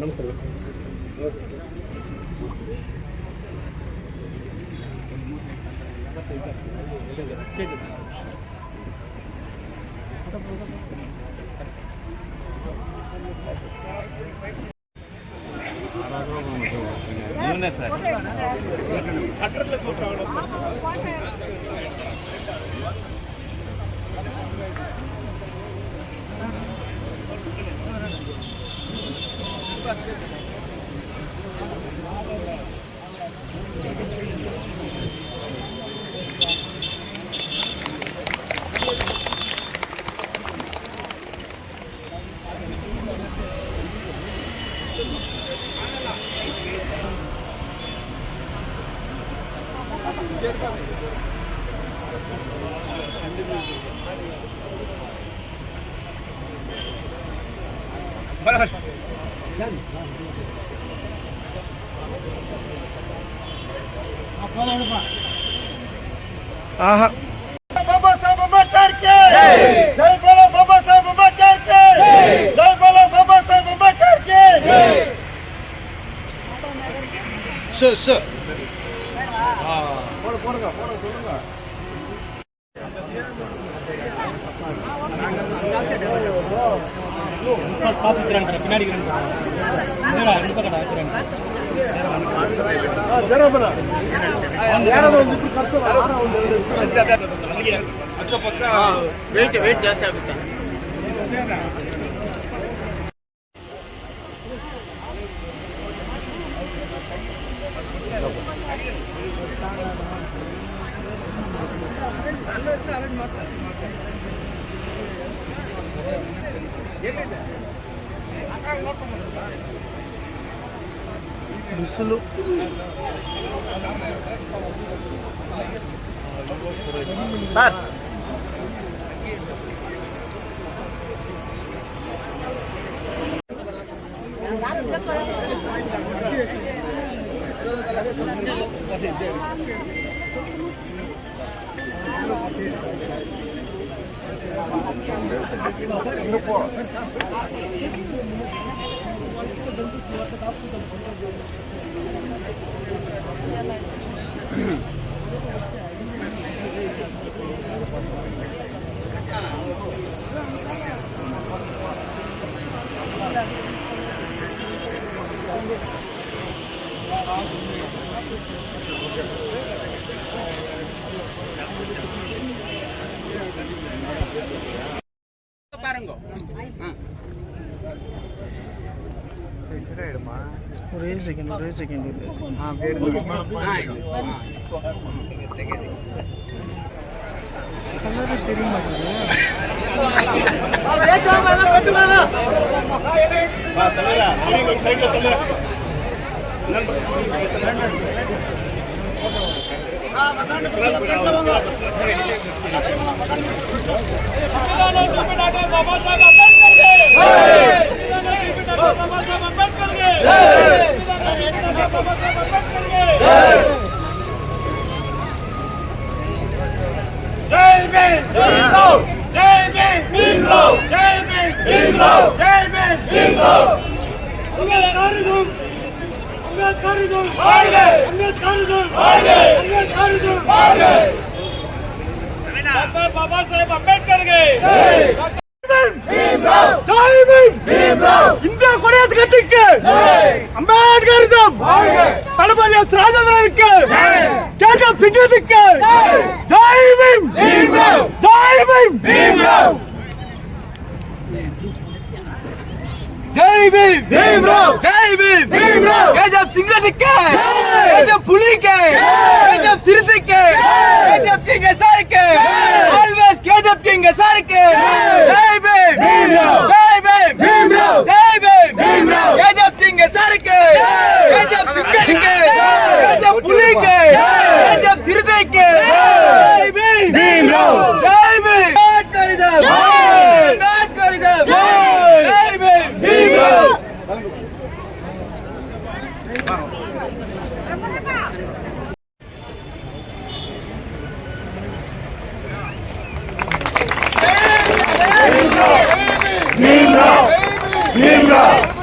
ನಮಸ್ಕಾರ. ನೀವೇ ಸರ್ बाबा साहेब अम्बेडकर के जय बोलो, बाबा साहेब अम्बेडकर के जय बोलो, बाबा साहेब अम्बेडकर के பின்னாடி ವೇಟ್ ಜಾಸ್ತಿ ಆಗುತ್ತೆ. ಬಿಸಿಲು ಸರ್ பாருங்க சரியாயிடுமா? ஒரே செகண்ட் கலரு தெரிய மாட்டேங்குது. बाबा साहेब अम्बेडकर इंडिया குடியரசு கட்சிக்கு அம்பேத்கரிசம் தளபதி ராஜேந்திரனுக்கு கேஜப் சிங்கிற்கு ஜெய் பீம் ஜெய் பீம் जय भीम भीमराव जय भीम भीमराव केजब सिंगल के केजब पुली के केजब सिरसी के केजब किंग सर के ऑलवेज केजब किंग सर के जय भीम भीमराव जय भीम भीमराव जय भीम भीमराव केजब किंग सर के केजब सिंगल के Bhimrao!